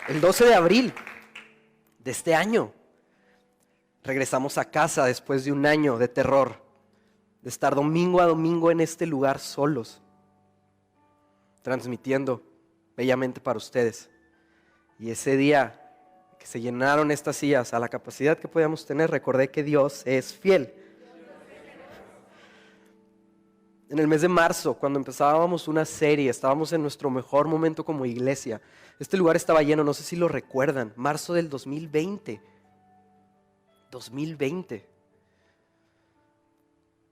El 12 de abril de este año regresamos a casa después de un año de terror, de estar domingo a domingo en este lugar solos, transmitiendo bellamente para ustedes. Y ese día que se llenaron estas sillas a la capacidad que podíamos tener, recordé que Dios es fiel. En el mes de marzo, cuando empezábamos una serie, estábamos en nuestro mejor momento como iglesia. Este lugar estaba lleno, no sé si lo recuerdan, marzo del 2020.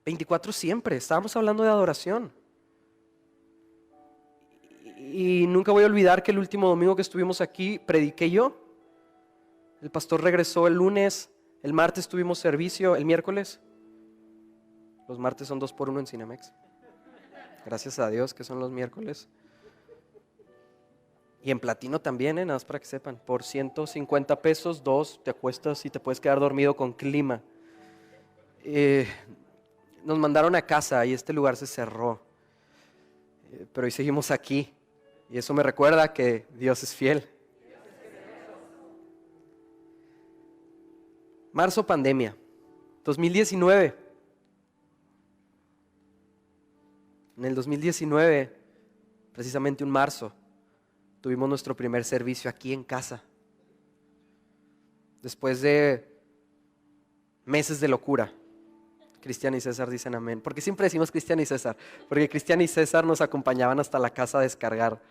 24 siempre, estábamos hablando de adoración. Y nunca voy a olvidar que el último domingo que estuvimos aquí, prediqué yo. El pastor regresó el lunes, el martes tuvimos servicio, el miércoles. Los martes son 2x1 en Cinemex. Gracias a Dios que son los miércoles. Y en Platino también, nada más para que sepan. Por 150 pesos, 2, te acuestas y te puedes quedar dormido con clima. Nos mandaron a casa y este lugar se cerró. Pero hoy seguimos aquí. Y eso me recuerda que Dios es fiel. Marzo, pandemia. 2019. En el 2019, precisamente un marzo, tuvimos nuestro primer servicio aquí en casa. Después de meses de locura, Cristian y César dicen amén. Porque siempre decimos Cristian y César, porque Cristian y César nos acompañaban hasta la casa a descargar.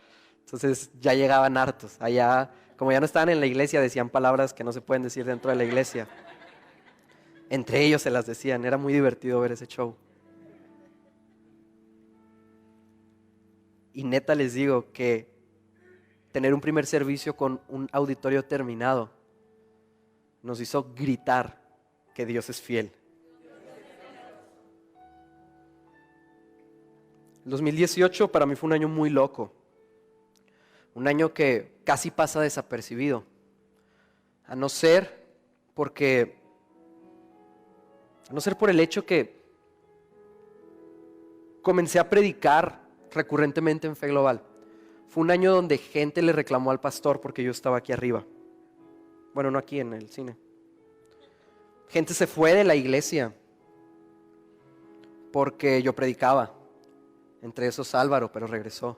Entonces ya llegaban hartos. Allá, como ya no estaban en la iglesia, decían palabras que no se pueden decir dentro de la iglesia. Entre ellos se las decían. Era muy divertido ver ese show. Y neta les digo que tener un primer servicio con un auditorio terminado nos hizo gritar que Dios es fiel. El 2018 para mí fue un año muy loco. Un año que casi pasa desapercibido. A no ser por el hecho que comencé a predicar recurrentemente en Fe Global. Fue un año donde gente le reclamó al pastor porque yo estaba aquí arriba. Bueno, no aquí en el cine. Gente se fue de la iglesia porque yo predicaba. Entre esos Álvaro, pero regresó.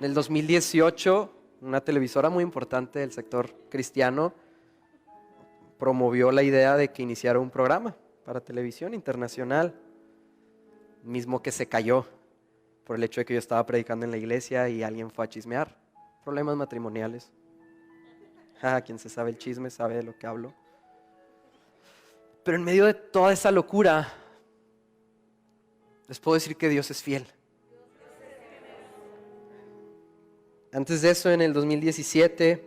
En el 2018, una televisora muy importante del sector cristiano promovió la idea de que iniciara un programa para televisión internacional, mismo que se cayó por el hecho de que yo estaba predicando en la iglesia y alguien fue a chismear. Problemas matrimoniales. Quien se sabe el chisme sabe de lo que hablo. Pero en medio de toda esa locura, les puedo decir que Dios es fiel. Antes de eso, en el 2017,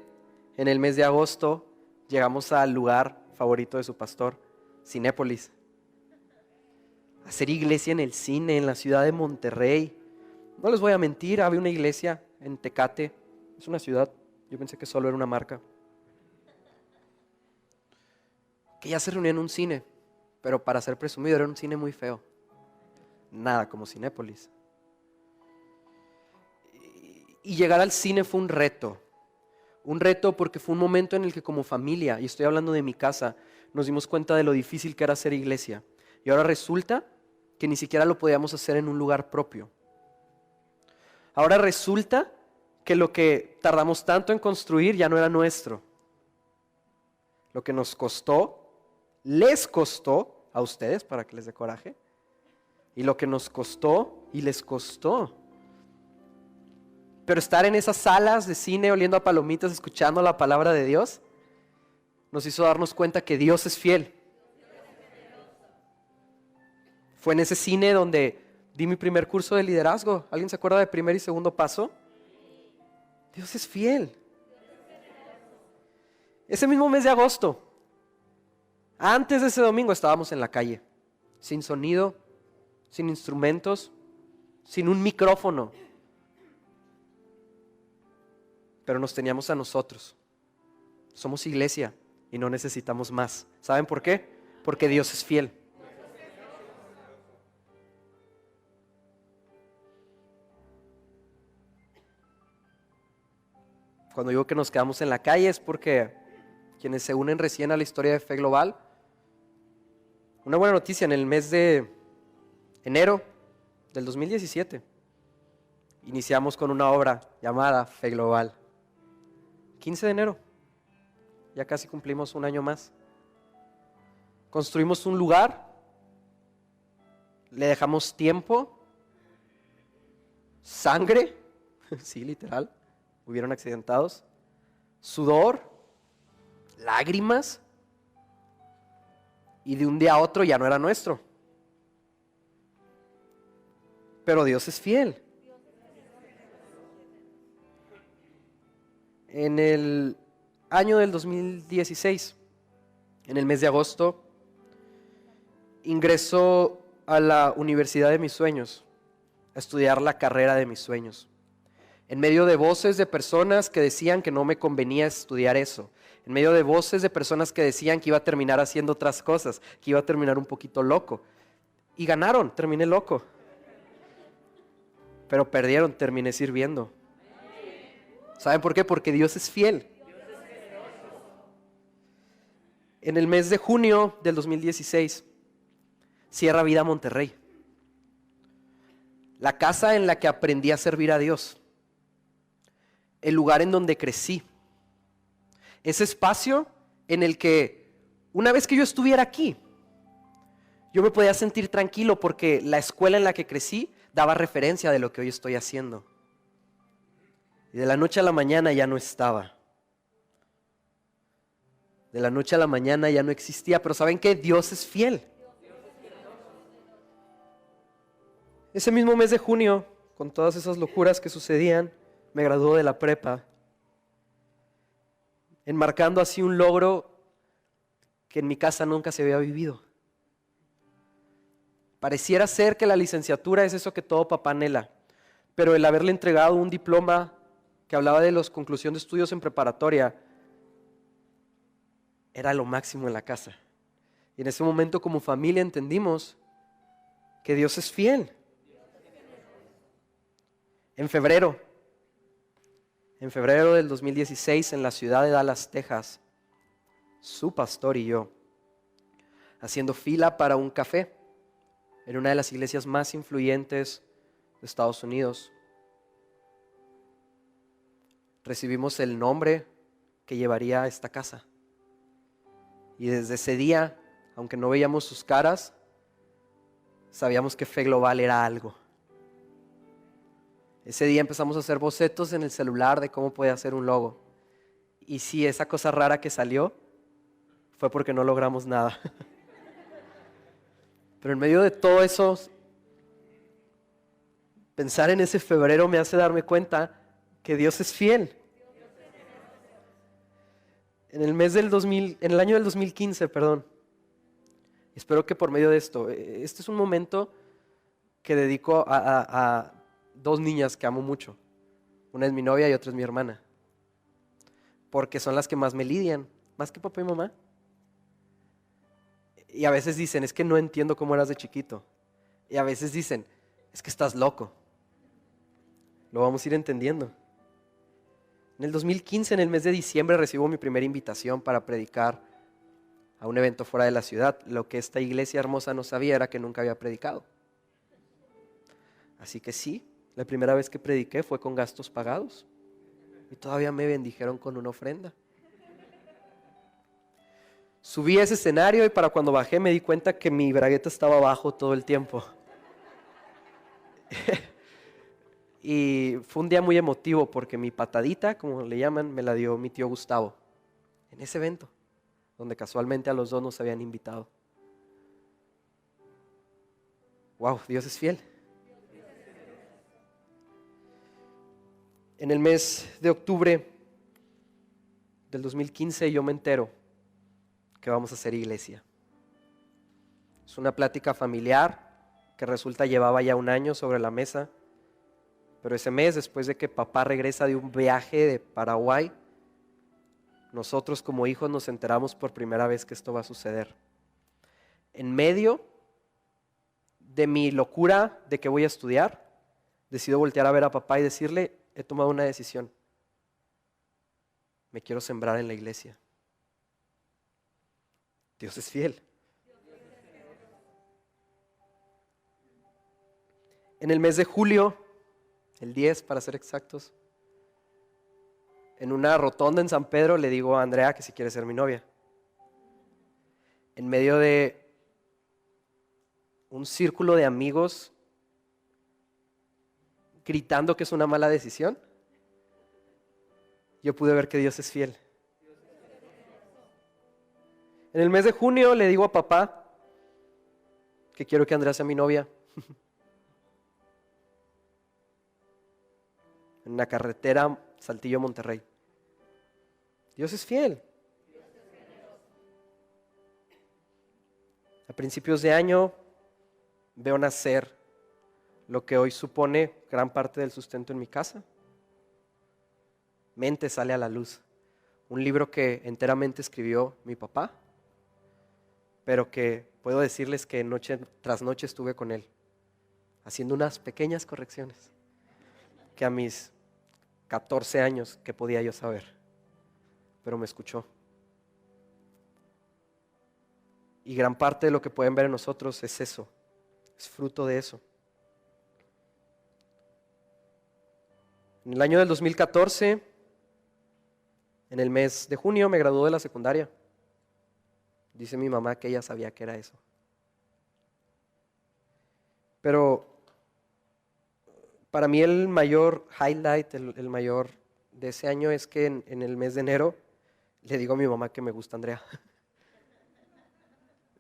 en el mes de agosto, llegamos al lugar favorito de su pastor, Cinépolis. Hacer iglesia en el cine, en la ciudad de Monterrey. No les voy a mentir, había una iglesia en Tecate. Es una ciudad, yo pensé que solo era una marca. Que ya se reunía en un cine, pero para ser presumido era un cine muy feo. Nada como Cinépolis. Y llegar al cine fue un reto. Un reto porque fue un momento en el que como familia, y estoy hablando de mi casa, nos dimos cuenta de lo difícil que era hacer iglesia. Y ahora resulta que ni siquiera lo podíamos hacer en un lugar propio. Ahora resulta que lo que tardamos tanto en construir ya no era nuestro. Lo que nos costó, les costó a ustedes, para que les dé coraje, y lo que nos costó y les costó. Pero estar en esas salas de cine oliendo a palomitas, escuchando la palabra de Dios, nos hizo darnos cuenta que Dios es fiel. Fue en ese cine donde di mi primer curso de liderazgo. ¿Alguien se acuerda de primer y segundo paso? Dios es fiel. Ese mismo mes de agosto, antes de ese domingo, estábamos en la calle, sin sonido, sin instrumentos, sin un micrófono. Pero nos teníamos a nosotros. Somos iglesia y no necesitamos más. ¿Saben por qué? Porque Dios es fiel. Cuando digo que nos quedamos en la calle es porque quienes se unen recién a la historia de Fe Global, una buena noticia: en el mes de enero del 2017 iniciamos con una obra llamada Fe Global. 15 de enero, ya casi cumplimos un año más. Construimos un lugar, le dejamos tiempo, sangre, sí, literal, hubieron accidentados, sudor, lágrimas, y de un día a otro ya no era nuestro. Pero Dios es fiel. En el año del 2016, en el mes de agosto, ingreso a la universidad de mis sueños, a estudiar la carrera de mis sueños. En medio de voces de personas que decían que no me convenía estudiar eso, en medio de voces de personas que decían que iba a terminar haciendo otras cosas, que iba a terminar un poquito loco. Y ganaron, terminé loco. Pero perdieron, terminé sirviendo. ¿Saben por qué? Porque Dios es fiel. En el mes de junio del 2016, cierra Vida Monterrey, la casa en la que aprendí a servir a Dios, el lugar en donde crecí, ese espacio en el que una vez que yo estuviera aquí, yo me podía sentir tranquilo porque la escuela en la que crecí daba referencia de lo que hoy estoy haciendo. Y de la noche a la mañana ya no estaba. De la noche a la mañana ya no existía, pero ¿saben qué? Dios es fiel. Ese mismo mes de junio, con todas esas locuras que sucedían, me graduó de la prepa, enmarcando así un logro que en mi casa nunca se había vivido. Pareciera ser que la licenciatura es eso que todo papá anhela, pero el haberle entregado un diploma que hablaba de la conclusión de estudios en preparatoria era lo máximo en la casa. Y en ese momento como familia entendimos que Dios es fiel. En febrero del 2016, en la ciudad de Dallas, Texas, su pastor y yo, haciendo fila para un café en una de las iglesias más influyentes de Estados Unidos, recibimos el nombre que llevaría a esta casa. Y desde ese día, aunque no veíamos sus caras, sabíamos que Fe Global era algo. Ese día empezamos a hacer bocetos en el celular de cómo podía hacer un logo. Y sí, esa cosa rara que salió fue porque no logramos nada. Pero en medio de todo eso, pensar en ese febrero me hace darme cuenta que Dios es fiel. En el año del 2015, espero que por medio de esto, este es un momento que dedico a dos niñas que amo mucho. Una es mi novia y otra es mi hermana, porque son las que más me lidian, más que papá y mamá. Y a veces dicen, es que no entiendo cómo eras de chiquito. Y a veces dicen, es que estás loco. Lo vamos a ir entendiendo. En el 2015, en el mes de diciembre, recibo mi primera invitación para predicar a un evento fuera de la ciudad. Lo que esta iglesia hermosa no sabía era que nunca había predicado. Así que sí, la primera vez que prediqué fue con gastos pagados. Y todavía me bendijeron con una ofrenda. Subí a ese escenario y para cuando bajé me di cuenta que mi bragueta estaba abajo todo el tiempo. Y fue un día muy emotivo porque mi patadita, como le llaman, me la dio mi tío Gustavo en ese evento, donde casualmente a los dos nos habían invitado. Wow, Dios es fiel. En el mes de octubre del 2015 yo me entero que vamos a hacer iglesia. Es una plática familiar que resulta llevaba ya un año sobre la mesa. Pero ese mes, después de que papá regresa de un viaje de Paraguay, nosotros como hijos nos enteramos por primera vez que esto va a suceder. En medio de mi locura de que voy a estudiar, decido voltear a ver a papá y decirle, he tomado una decisión. me quiero sembrar en la iglesia. Dios es fiel. En el mes de julio, el 10 para ser exactos, en una rotonda en San Pedro le digo a Andrea que si quiere ser mi novia. En medio de un círculo de amigos gritando que es una mala decisión, yo pude ver que Dios es fiel. En el mes de junio le digo a papá que quiero que Andrea sea mi novia. En la carretera Saltillo-Monterrey. Dios es fiel. A principios de año veo nacer lo que hoy supone gran parte del sustento en mi casa. Mente sale a la luz. Un libro que enteramente escribió mi papá, pero que puedo decirles que noche tras noche estuve con él, haciendo unas pequeñas correcciones que a mis 14 años, ¿qué podía yo saber? Pero me escuchó. Y gran parte de lo que pueden ver en nosotros es eso, es fruto de eso. En el año del 2014, en el mes de junio, me gradué de la secundaria. Dice mi mamá que ella sabía que era eso. Pero para mí el mayor highlight, el mayor de ese año es que en el mes de enero le digo a mi mamá que me gusta Andrea.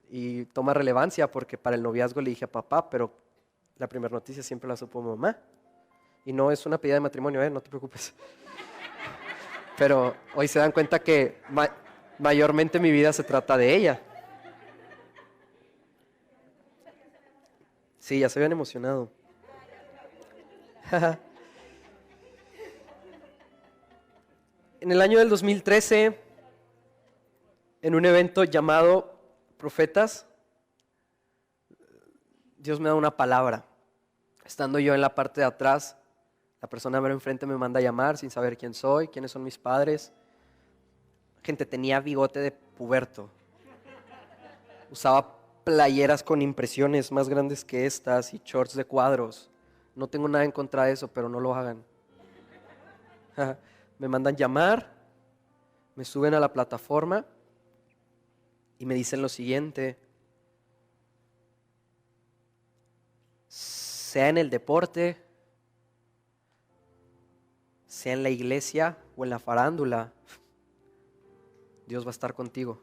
Y toma relevancia porque para el noviazgo le dije a papá, pero la primera noticia siempre la supo mamá. Y no es una pedida de matrimonio, no te preocupes. Pero hoy se dan cuenta que mayormente mi vida se trata de ella. Sí, ya se habían emocionado. En el año del 2013, en un evento llamado Profetas, Dios me da una palabra. Estando yo en la parte de atrás, la persona mero enfrente me manda a llamar sin saber quién soy, quiénes son mis padres. Gente, tenía bigote de puberto. Usaba playeras con impresiones más grandes que estas y shorts de cuadros. No tengo nada en contra de eso, pero no lo hagan. Me mandan llamar, me suben a la plataforma y me dicen lo siguiente: sea en el deporte, sea en la iglesia o en la farándula, Dios va a estar contigo.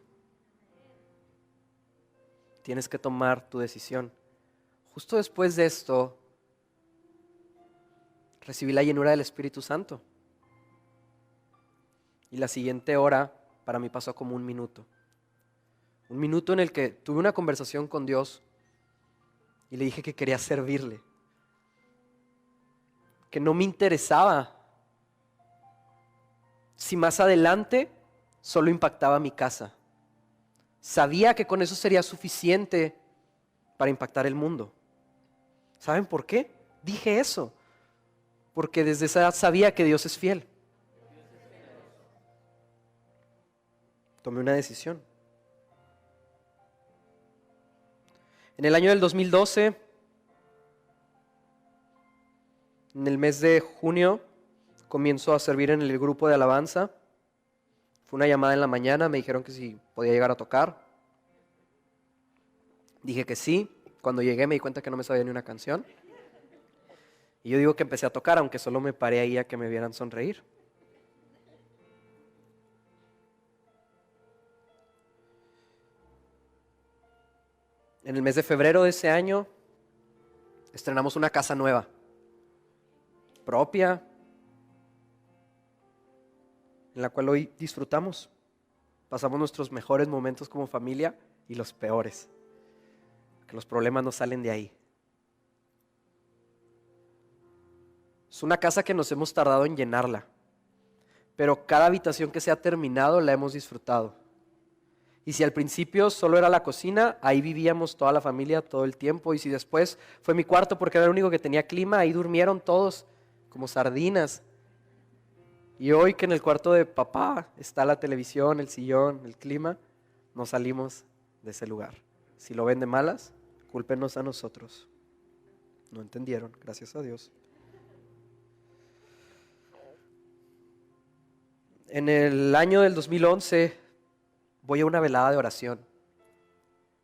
Tienes que tomar tu decisión. Justo después de esto, recibí la llenura del Espíritu Santo. Y la siguiente hora para mí pasó como un minuto. Un minuto en el que tuve una conversación con Dios y le dije que quería servirle. Que no me interesaba si más adelante solo impactaba mi casa. Sabía que con eso sería suficiente para impactar el mundo. ¿Saben por qué? Dije eso. Porque desde esa edad sabía que Dios es fiel. Tomé una decisión. En el año del 2012, en el mes de junio, comienzo a servir en el grupo de alabanza. Fue una llamada en la mañana, me dijeron que si podía llegar a tocar. Dije que sí. Cuando llegué me di cuenta que no me sabía ni una canción. Y yo digo que empecé a tocar, aunque solo me paré ahí a que me vieran sonreír. En el mes de febrero de ese año, estrenamos una casa nueva, propia, en la cual hoy disfrutamos. Pasamos nuestros mejores momentos como familia y los peores, que los problemas no salen de ahí. Es una casa que nos hemos tardado en llenarla, pero cada habitación que se ha terminado la hemos disfrutado. Y si al principio solo era la cocina, ahí vivíamos toda la familia todo el tiempo. Y si después fue mi cuarto porque era el único que tenía clima, ahí durmieron todos como sardinas. Y hoy que en el cuarto de papá está la televisión, el sillón, el clima, no salimos de ese lugar. Si lo ven de malas, cúlpenos a nosotros. No entendieron, gracias a Dios. En el año del 2011 voy a una velada de oración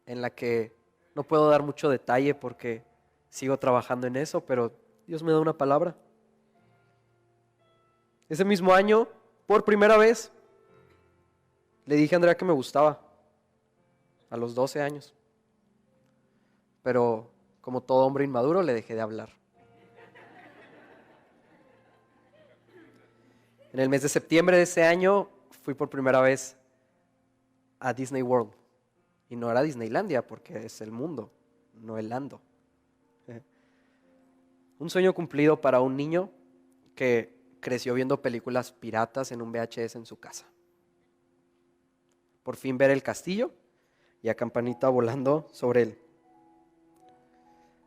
en la que no puedo dar mucho detalle porque sigo trabajando en eso, pero Dios me da una palabra. Ese mismo año, por primera vez, le dije a Andrea que me gustaba, a los 12 años. Pero como todo hombre inmaduro, le dejé de hablar. En el mes de septiembre de ese año, fui por primera vez a Disney World. Y no era Disneylandia, porque es el mundo, no el lando. Un sueño cumplido para un niño que creció viendo películas piratas en un VHS en su casa. Por fin ver el castillo y a Campanita volando sobre él.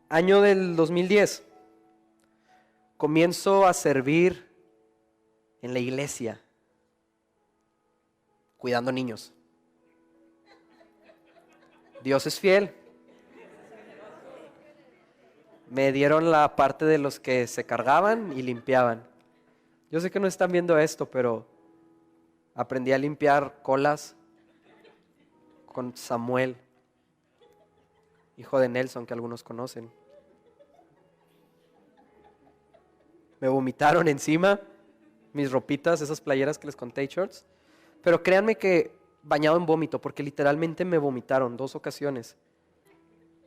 Año del 2010. Comienzo a servir en la iglesia, cuidando niños. Dios es fiel. Me dieron la parte de los que se cargaban y limpiaban. Yo sé que no están viendo esto, pero aprendí a limpiar colas con Samuel, hijo de Nelson, que algunos conocen. Me vomitaron encima mis ropitas, esas playeras que les conté, shorts. Pero créanme que bañado en vómito, porque literalmente me vomitaron 2 ocasiones.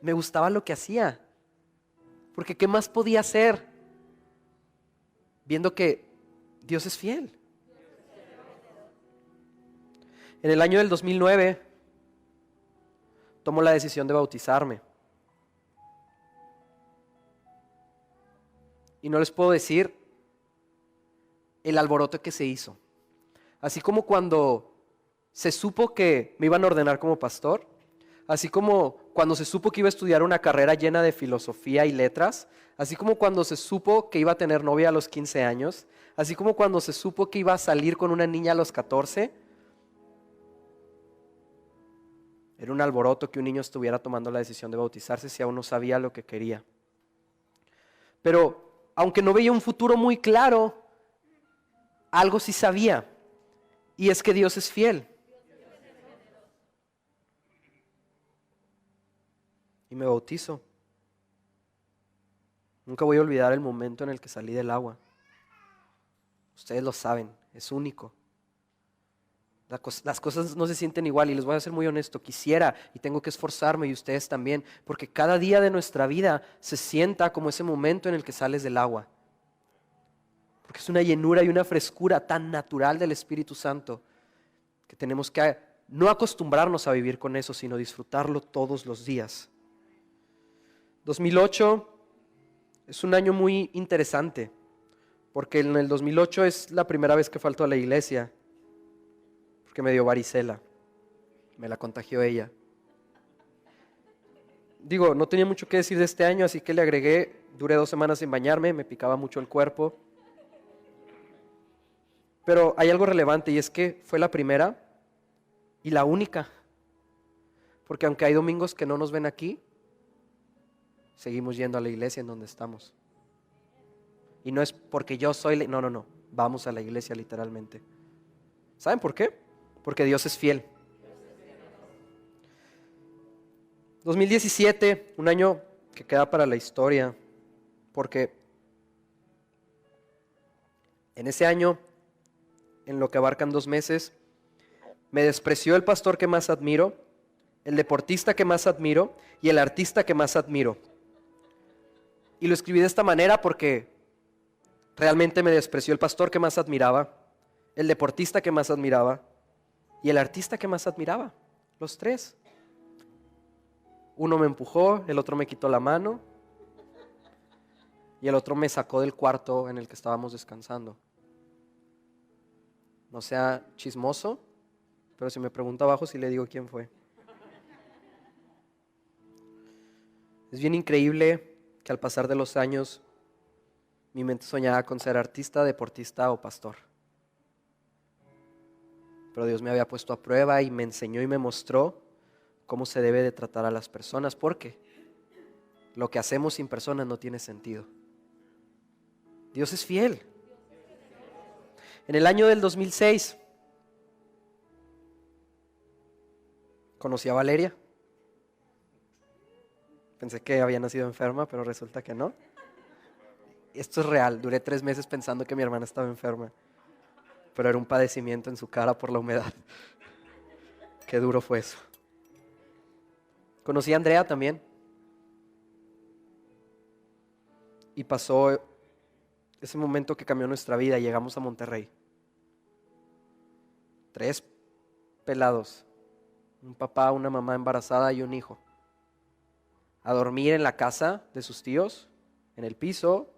Me gustaba lo que hacía, porque ¿qué más podía hacer? Viendo que Dios es fiel. En el año del 2009 tomo la decisión de bautizarme. Y no les puedo decir el alboroto que se hizo. Así como cuando se supo que me iban a ordenar como pastor, así como cuando se supo que iba a estudiar una carrera llena de filosofía y letras, así como cuando se supo que iba a tener novia a los 15 años, así como cuando se supo que iba a salir con una niña a los 14, era un alboroto que un niño estuviera tomando la decisión de bautizarse si aún no sabía lo que quería. Pero aunque no veía un futuro muy claro, algo sí sabía, y es que Dios es fiel. Y me bautizo. Nunca voy a olvidar el momento en el que salí del agua. Ustedes lo saben, es único. Las cosas no se sienten igual y les voy a ser muy honesto, quisiera y tengo que esforzarme y ustedes también, porque cada día de nuestra vida se sienta como ese momento en el que sales del agua. Porque es una llenura y una frescura tan natural del Espíritu Santo que tenemos que no acostumbrarnos a vivir con eso, sino disfrutarlo todos los días. 2008 es un año muy interesante, porque en el 2008 es la primera vez que falto a la iglesia, porque me dio varicela, me la contagió ella. Digo, no tenía mucho que decir de este año, así que le agregué, duré 2 semanas sin bañarme, me picaba mucho el cuerpo. Pero hay algo relevante y es que fue la primera y la única, porque aunque hay domingos que no nos ven aquí, seguimos yendo a la iglesia en donde estamos. Y no es porque yo soy, no, vamos a la iglesia literalmente. ¿Saben por qué? Porque Dios es fiel. 2017, un año que queda para la historia, porque en ese año, en lo que abarcan 2 meses, me despreció el pastor que más admiro, el deportista que más admiro y el artista que más admiro. Y lo escribí de esta manera porque realmente me despreció el pastor que más admiraba, el deportista que más admiraba y el artista que más admiraba, los 3. Uno me empujó, el otro me quitó la mano y el otro me sacó del cuarto en el que estábamos descansando. No sea chismoso, pero si me pregunta abajo sí le digo quién fue. Es bien increíble que al pasar de los años mi mente soñaba con ser artista, deportista o pastor. pero Dios me había puesto a prueba y me enseñó y me mostró cómo se debe de tratar a las personas, porque lo que hacemos sin personas no tiene sentido. Dios es fiel. En el año del 2006 conocí a Valeria. Pensé que había nacido enferma, pero resulta que no. Esto es real. Duré 3 meses pensando que mi hermana estaba enferma, pero era un padecimiento en su cara por la humedad. Qué duro fue eso. Conocí a Andrea también. Y pasó ese momento que cambió nuestra vida. Llegamos a Monterrey. 3 pelados. Un papá, una mamá embarazada y un hijo. A dormir en la casa de sus tíos, en el piso.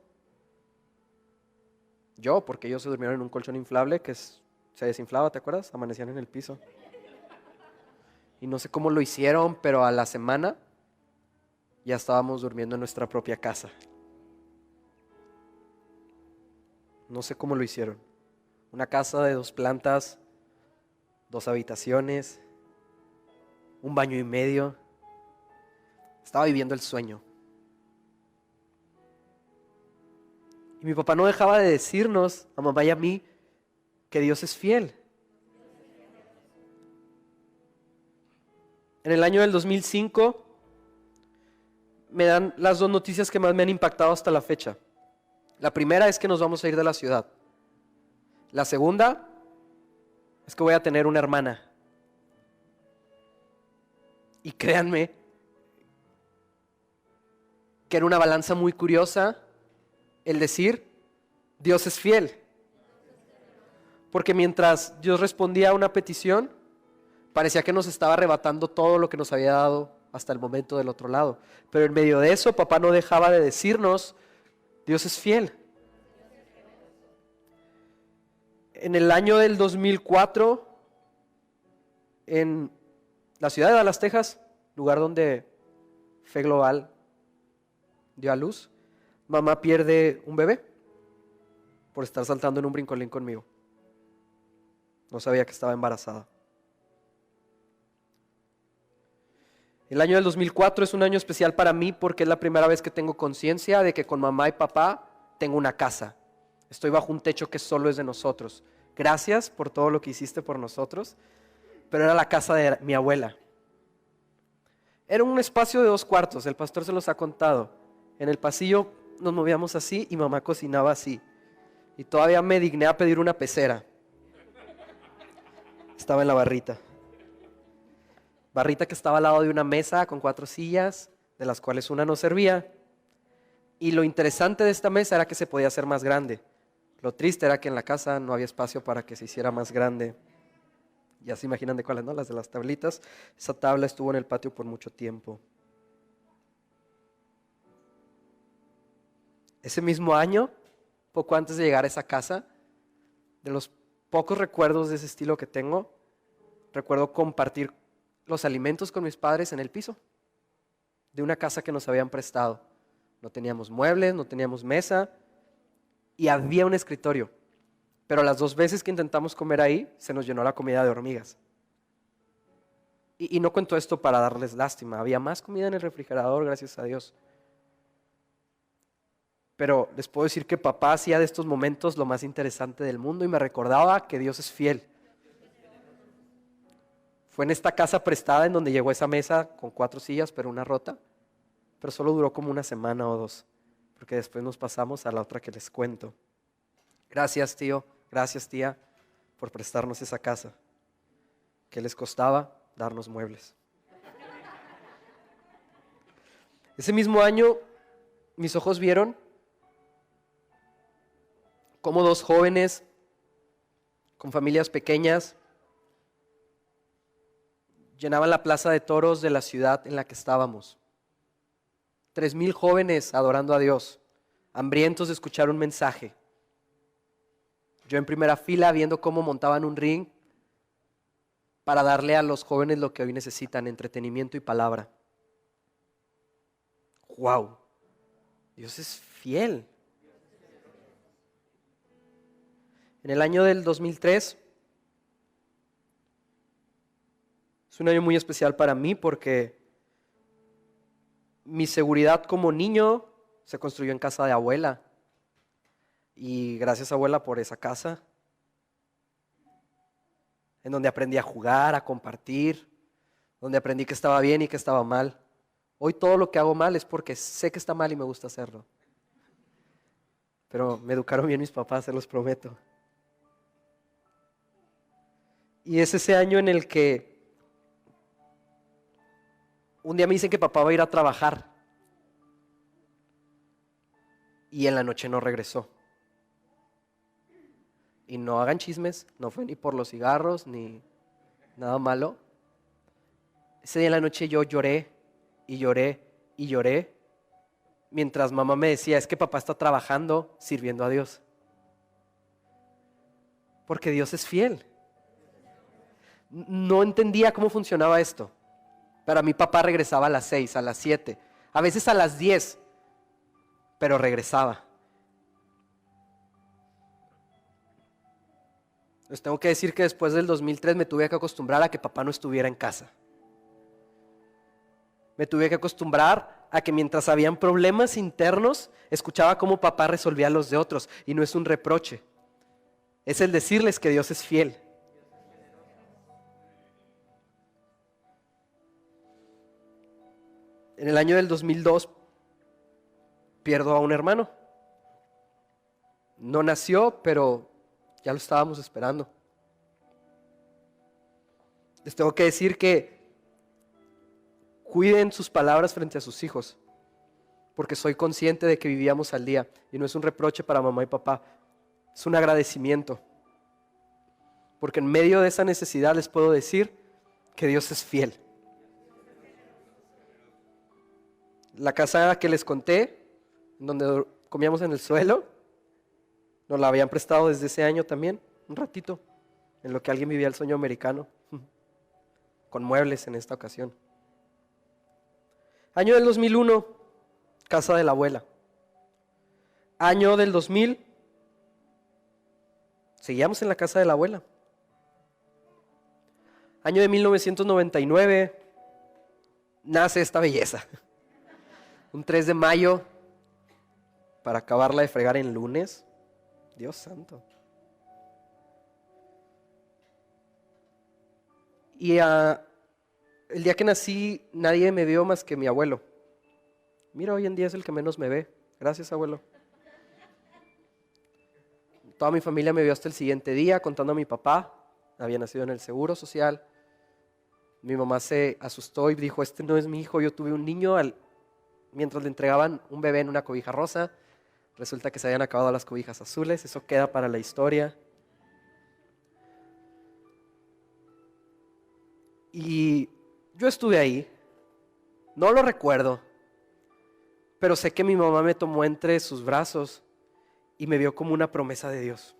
Porque ellos se durmieron en un colchón inflable que se desinflaba, ¿te acuerdas? Amanecían en el piso. Y no sé cómo lo hicieron, pero a la semana ya estábamos durmiendo en nuestra propia casa. No sé cómo lo hicieron. Una casa de 2 plantas, 2 habitaciones, un baño y medio. Estaba viviendo el sueño. Y mi papá no dejaba de decirnos, a mamá y a mí, que Dios es fiel. En el año del 2005 me dan las 2 noticias que más me han impactado hasta la fecha. La primera es que nos vamos a ir de la ciudad. La segunda es que voy a tener una hermana. Y créanme que era una balanza muy curiosa el decir, Dios es fiel. Porque mientras Dios respondía a una petición, parecía que nos estaba arrebatando todo lo que nos había dado hasta el momento del otro lado. Pero en medio de eso, papá no dejaba de decirnos, Dios es fiel. En el año del 2004, en la ciudad de Dallas, Texas, lugar donde Fe Global dio a luz, mamá pierde un bebé por estar saltando en un brincolín conmigo. No sabía que estaba embarazada. El año del 2004 es un año especial para mí porque es la primera vez que tengo conciencia de que con mamá y papá tengo una casa. Estoy bajo un techo que solo es de nosotros. Gracias por todo lo que hiciste por nosotros, pero era la casa de mi abuela. Era un espacio de 2 cuartos, el pastor se los ha contado. En el pasillo nos movíamos así y mamá cocinaba así. Y todavía me digné a pedir una pecera. Estaba en la barrita. Barrita que estaba al lado de una mesa con 4 sillas, de las cuales una no servía. Y lo interesante de esta mesa era que se podía hacer más grande. Lo triste era que en la casa no había espacio para que se hiciera más grande. Ya se imaginan de cuáles, ¿no? Las de las tablitas. Esa tabla estuvo en el patio por mucho tiempo. Ese mismo año, poco antes de llegar a esa casa, de los pocos recuerdos de ese estilo que tengo, recuerdo compartir los alimentos con mis padres en el piso de una casa que nos habían prestado. No teníamos muebles, no teníamos mesa y había un escritorio. Pero las 2 veces que intentamos comer ahí, se nos llenó la comida de hormigas. Y no cuento esto para darles lástima. Había más comida en el refrigerador, gracias a Dios. Pero les puedo decir que papá hacía de estos momentos lo más interesante del mundo y me recordaba que Dios es fiel. Fue en esta casa prestada en donde llegó esa mesa con 4 sillas, pero una rota. Pero solo duró como una semana o 2, porque después nos pasamos a la otra que les cuento. Gracias, tío, gracias, tía, por prestarnos esa casa. ¿Qué les costaba darnos muebles? Ese mismo año, mis ojos vieron cómo 2 jóvenes con familias pequeñas llenaban la plaza de toros de la ciudad en la que estábamos. 3,000 jóvenes adorando a Dios, hambrientos de escuchar un mensaje. Yo en primera fila viendo cómo montaban un ring para darle a los jóvenes lo que hoy necesitan, entretenimiento y palabra. ¡Wow! Dios es fiel. En el año del 2003 Es un año muy especial para mí porque mi seguridad como niño se construyó en casa de abuela. Y gracias, abuela, por esa casa, en donde aprendí a jugar, a compartir, donde aprendí que estaba bien y que estaba mal. Hoy todo lo que hago mal es porque sé que está mal y me gusta hacerlo. Pero me educaron bien mis papás, se los prometo. Y es ese año en el que un día me dicen que papá va a ir a trabajar y en la noche no regresó. Y no hagan chismes, no fue ni por los cigarros ni nada malo. Ese día en la noche yo lloré y lloré y lloré mientras mamá me decía, es que papá está trabajando sirviendo a Dios. Porque Dios es fiel. No entendía cómo funcionaba esto. Para mí papá regresaba a las 6, a las 7, a veces a las 10, pero regresaba. Les tengo que decir que después del 2003 me tuve que acostumbrar a que papá no estuviera en casa. Me tuve que acostumbrar a que mientras habían problemas internos, escuchaba cómo papá resolvía los de otros. Y no es un reproche, es el decirles que Dios es fiel. En el año del 2002 pierdo a un hermano. No nació, pero ya lo estábamos esperando. Les tengo que decir que cuiden sus palabras frente a sus hijos, porque soy consciente de que vivíamos al día y no es un reproche para mamá y papá, es un agradecimiento, porque en medio de esa necesidad les puedo decir que Dios es fiel. La casa que les conté, donde comíamos en el suelo, nos la habían prestado desde ese año también, un ratito, en lo que alguien vivía el sueño americano, con muebles en esta ocasión. Año del 2001, casa de la abuela. Año del 2000, seguíamos en la casa de la abuela. Año de 1999, nace esta belleza. Un 3 de mayo, para acabarla de fregar en lunes. Dios santo. Y el día que nací, nadie me vio más que mi abuelo. Mira, hoy en día es el que menos me ve. Gracias, abuelo. Toda mi familia me vio hasta el siguiente día, contando a mi papá. Había nacido en el Seguro Social. Mi mamá se asustó y dijo, este no es mi hijo, yo tuve un niño. Mientras le entregaban un bebé en una cobija rosa, resulta que se habían acabado las cobijas azules. Eso queda para la historia. Y yo estuve ahí, no lo recuerdo, pero sé que mi mamá me tomó entre sus brazos y me vio como una promesa de Dios.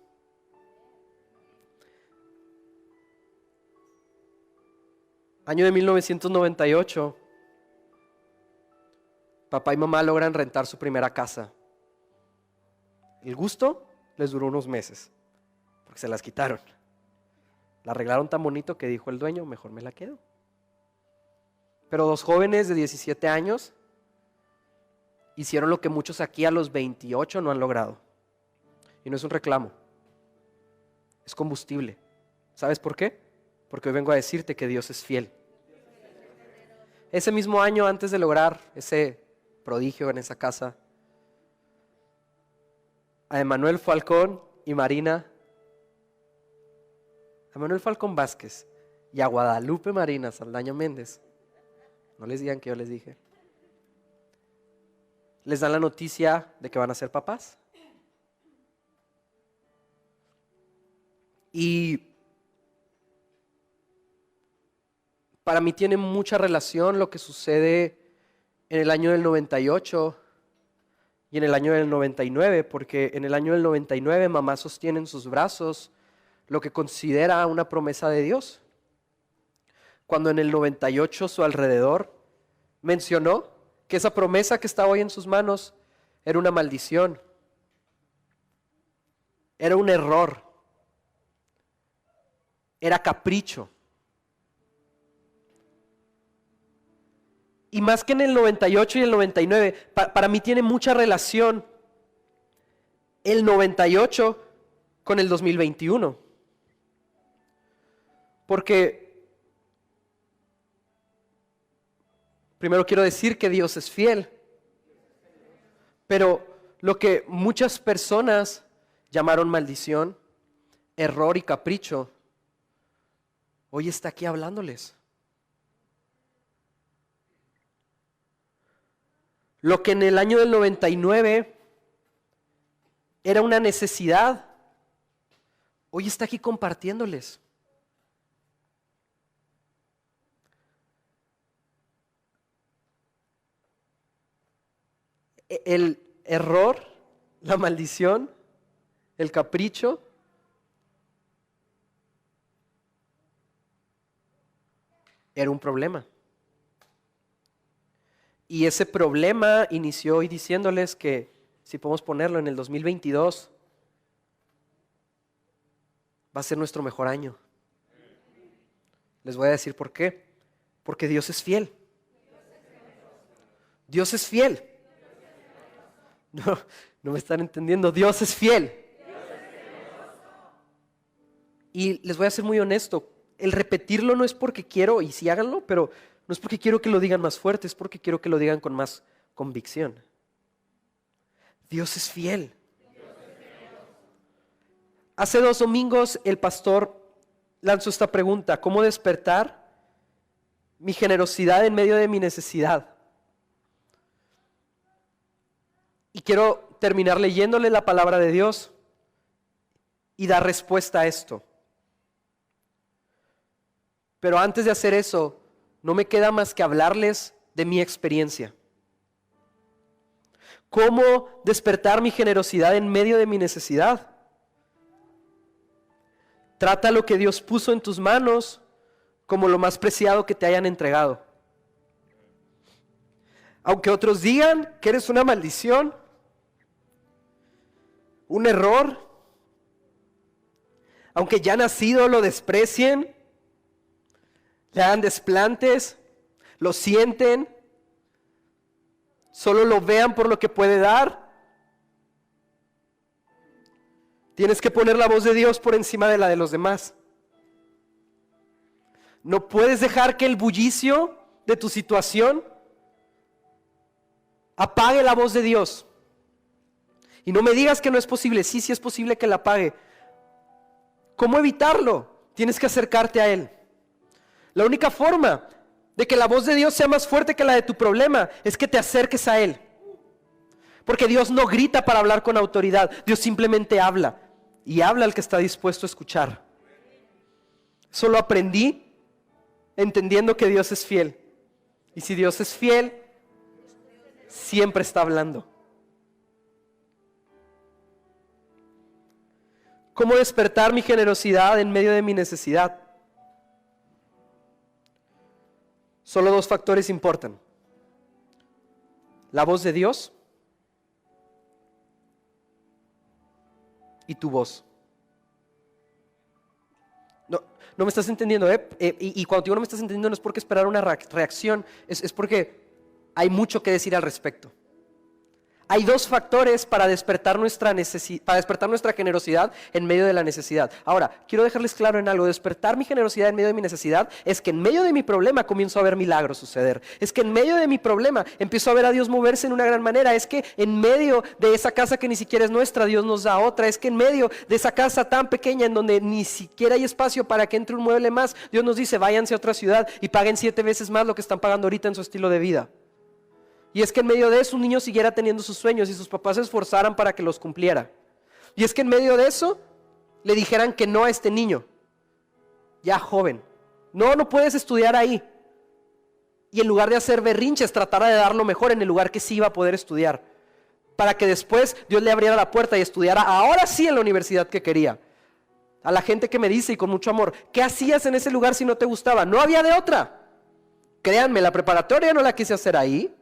Año de 1998, papá y mamá logran rentar su primera casa. El gusto les duró unos meses, porque se las quitaron. La arreglaron tan bonito que dijo el dueño, mejor me la quedo. Pero dos jóvenes de 17 años hicieron lo que muchos aquí a los 28 no han logrado. Y no es un reclamo, es combustible. ¿Sabes por qué? Porque hoy vengo a decirte que Dios es fiel. Ese mismo año, antes de lograr ese prodigio en esa casa, a Emanuel Falcón y Marina, a Manuel Falcón Vázquez y a Guadalupe Marina Saldaña Méndez, no les digan que yo les dije, les dan la noticia de que van a ser papás. Y para mí tiene mucha relación lo que sucede en el año del 98 y en el año del 99, porque en el año del 99 mamá sostiene en sus brazos lo que considera una promesa de Dios. Cuando en el 98 su alrededor mencionó que esa promesa que estaba hoy en sus manos era una maldición, era un error, era capricho. Y más que en el 98 y el 99, para mí tiene mucha relación el 98 con el 2021. Porque primero quiero decir que Dios es fiel, pero lo que muchas personas llamaron maldición, error y capricho, hoy está aquí hablándoles. Lo que en el año del 99 era una necesidad, hoy está aquí compartiéndoles. El error, la maldición, el capricho, era un problema. Y ese problema inició hoy diciéndoles que, si podemos ponerlo en el 2022, va a ser nuestro mejor año. Les voy a decir por qué. Porque Dios es fiel. Dios es fiel. No me están entendiendo. Dios es fiel. Y les voy a ser muy honesto. El repetirlo no es porque quiero, y sí háganlo, pero no es porque quiero que lo digan más fuerte, es porque quiero que lo digan con más convicción. Dios es fiel. Hace 2 domingos el pastor lanzó esta pregunta: ¿cómo despertar mi generosidad en medio de mi necesidad? Y quiero terminar leyéndole la palabra de Dios y dar respuesta a esto. Pero antes de hacer eso, no me queda más que hablarles de mi experiencia. ¿Cómo despertar mi generosidad en medio de mi necesidad? Trata lo que Dios puso en tus manos como lo más preciado que te hayan entregado. Aunque otros digan que eres una maldición, un error, aunque ya nacido lo desprecien, le hagan desplantes, lo sienten, solo lo vean por lo que puede dar, tienes que poner la voz de Dios por encima de la de los demás. No puedes dejar que el bullicio de tu situación apague la voz de Dios. Y no me digas que no es posible. Sí es posible que la apague. ¿Cómo evitarlo? Tienes que acercarte a Él. La única forma de que la voz de Dios sea más fuerte que la de tu problema es que te acerques a Él. Porque Dios no grita para hablar con autoridad. Dios simplemente habla. Y habla al que está dispuesto a escuchar. Eso lo aprendí entendiendo que Dios es fiel. Y si Dios es fiel, siempre está hablando. ¿Cómo despertar mi generosidad en medio de mi necesidad? Solo 2 factores importan: la voz de Dios y tu voz. No me estás entendiendo, y cuando digo no me estás entendiendo, no es porque esperar una reacción, es porque hay mucho que decir al respecto. Hay 2 factores para despertar nuestra generosidad en medio de la necesidad. Ahora, quiero dejarles claro en algo: despertar mi generosidad en medio de mi necesidad es que en medio de mi problema comienzo a ver milagros suceder. Es que en medio de mi problema empiezo a ver a Dios moverse en una gran manera. Es que en medio de esa casa que ni siquiera es nuestra, Dios nos da otra. Es que en medio de esa casa tan pequeña en donde ni siquiera hay espacio para que entre un mueble más, Dios nos dice: váyanse a otra ciudad y paguen 7 veces más lo que están pagando ahorita en su estilo de vida. Y es que en medio de eso un niño siguiera teniendo sus sueños y sus papás se esforzaran para que los cumpliera. Y es que en medio de eso le dijeran que no a este niño, ya joven. No puedes estudiar ahí. Y en lugar de hacer berrinches, tratara de dar lo mejor en el lugar que sí iba a poder estudiar. Para que después Dios le abriera la puerta y estudiara ahora sí en la universidad que quería. A la gente que me dice, y con mucho amor: ¿qué hacías en ese lugar si no te gustaba? No había de otra. Créanme, la preparatoria no la quise hacer ahí.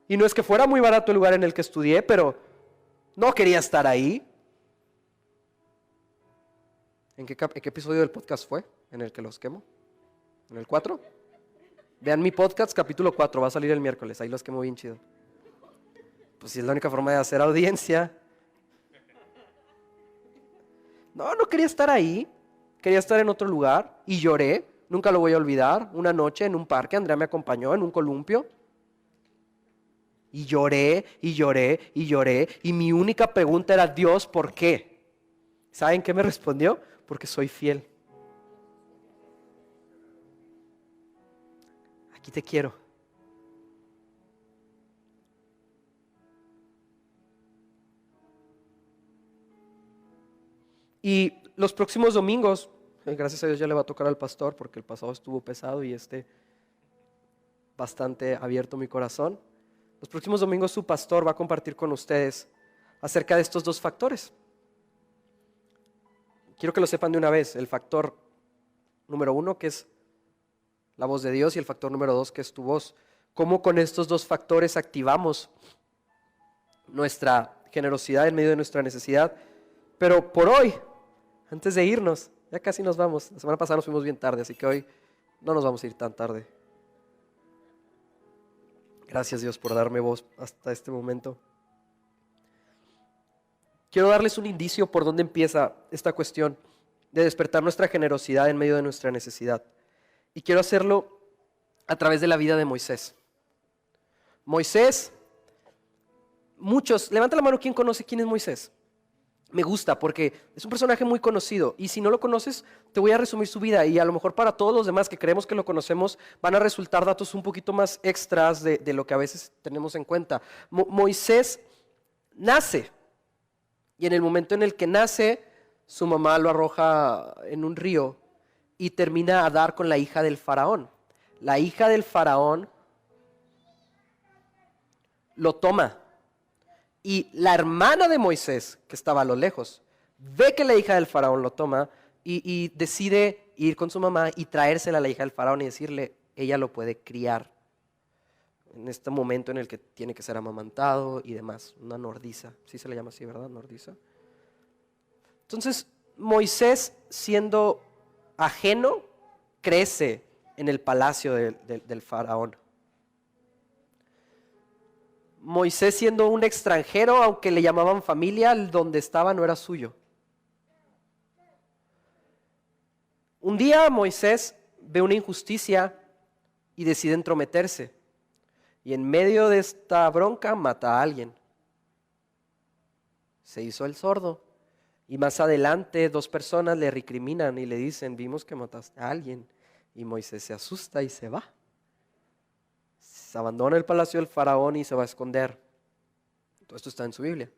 Y no es que fuera muy barato el lugar en el que estudié, pero no quería estar ahí. ¿En qué episodio del podcast fue? ¿En el que los quemo? ¿En el 4? Vean mi podcast, capítulo 4, va a salir el miércoles, ahí los quemo bien chido. Pues si es la única forma de hacer audiencia. No quería estar ahí, quería estar en otro lugar y lloré, nunca lo voy a olvidar. Una noche en un parque, Andrea me acompañó en un columpio. Y lloré, y lloré, y lloré. Y mi única pregunta era, Dios, ¿por qué? ¿Saben qué me respondió? Porque soy fiel. Aquí te quiero. Y los próximos domingos, gracias a Dios ya le va a tocar al pastor porque el pasado estuvo pesado y bastante abierto mi corazón. Los próximos domingos su pastor va a compartir con ustedes acerca de estos dos factores. Quiero que lo sepan de una vez. El factor número 1, que es la voz de Dios, y el factor número 2, que es tu voz. Cómo con estos dos factores activamos nuestra generosidad en medio de nuestra necesidad. Pero por hoy, antes de irnos, ya casi nos vamos. La semana pasada nos fuimos bien tarde, así que hoy no nos vamos a ir tan tarde. Gracias, Dios, por darme voz hasta este momento. Quiero darles un indicio por dónde empieza esta cuestión de despertar nuestra generosidad en medio de nuestra necesidad. Y quiero hacerlo a través de la vida de Moisés. Moisés, muchos, levanta la mano, ¿quién conoce quién es Moisés? Me gusta porque es un personaje muy conocido y si no lo conoces te voy a resumir su vida y a lo mejor para todos los demás que creemos que lo conocemos van a resultar datos un poquito más extras de lo que a veces tenemos en cuenta. Moisés nace y en el momento en el que nace su mamá lo arroja en un río y termina a dar con la hija del faraón. La hija del faraón lo toma. Y la hermana de Moisés, que estaba a lo lejos, ve que la hija del faraón lo toma y decide ir con su mamá y traérsela a la hija del faraón y decirle, ella lo puede criar en este momento en el que tiene que ser amamantado y demás. Una nodriza, sí se le llama así, ¿verdad? Nodriza. Entonces, Moisés, siendo ajeno, crece en el palacio del faraón. Moisés siendo un extranjero, aunque le llamaban familia, donde estaba no era suyo. Un día Moisés ve una injusticia y decide entrometerse. Y en medio de esta bronca mata a alguien. Se hizo el sordo. Y más adelante 2 personas le recriminan y le dicen, vimos que mataste a alguien. Y Moisés se asusta y se va. Se abandona el palacio del faraón y se va a esconder. Todo esto está en su Biblia.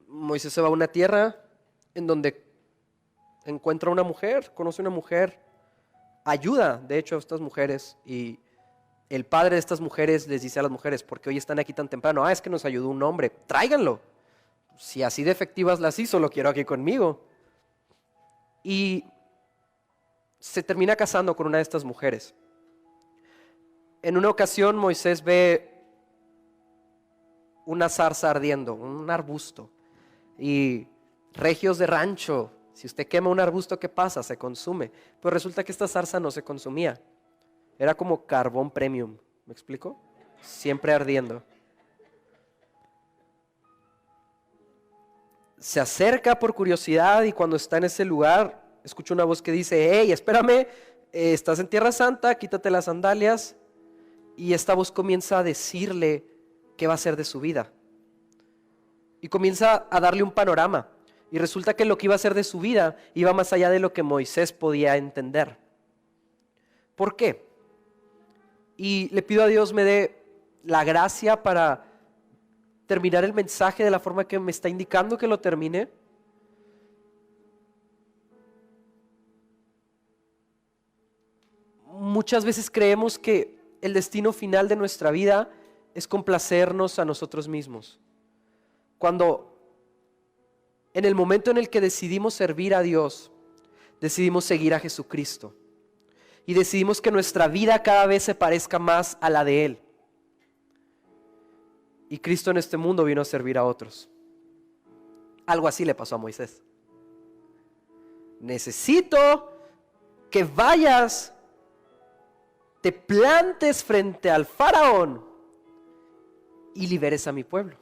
Moisés se va a una tierra en donde encuentra una mujer, conoce una mujer, ayuda de hecho a estas mujeres y el padre de estas mujeres les dice a las mujeres, ¿por qué hoy están aquí tan temprano? Es que nos ayudó un hombre, tráiganlo. Si así de efectivas las hizo, lo quiero aquí conmigo. Y se termina casando con una de estas mujeres. En una ocasión Moisés ve una zarza ardiendo, un arbusto. Y regios de rancho, si usted quema un arbusto, ¿qué pasa? Se consume. Pues resulta que esta zarza no se consumía. Era como carbón premium, ¿me explico? Siempre ardiendo. Se acerca por curiosidad y cuando está en ese lugar, escucha una voz que dice, hey, espérame, estás en Tierra Santa, quítate las sandalias. Y esta voz comienza a decirle qué va a hacer de su vida. Y comienza a darle un panorama. Y resulta que lo que iba a hacer de su vida iba más allá de lo que Moisés podía entender. ¿Por qué? Y le pido a Dios me dé la gracia para terminar el mensaje de la forma que me está indicando que lo termine. Muchas veces creemos que el destino final de nuestra vida es complacernos a nosotros mismos. Cuando en el momento en el que decidimos servir a Dios, decidimos seguir a Jesucristo y decidimos que nuestra vida cada vez se parezca más a la de Él. Y Cristo en este mundo vino a servir a otros. Algo así le pasó a Moisés. necesito que vayas, te plantes frente al faraón y liberes a mi pueblo.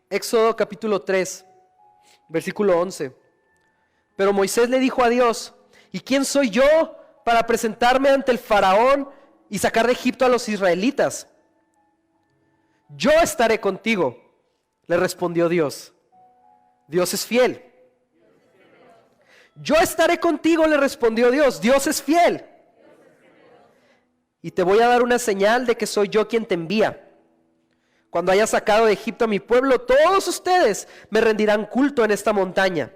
Éxodo capítulo 3, versículo 11. Pero Moisés le dijo a Dios: ¿y quién soy yo para presentarme ante el faraón y sacar de Egipto a los israelitas? Yo estaré contigo, le respondió Dios. Dios es fiel. Yo estaré contigo, le respondió Dios. Dios es fiel. Y te voy a dar una señal de que soy yo quien te envía. Cuando haya sacado de Egipto a mi pueblo, todos ustedes me rendirán culto en esta montaña.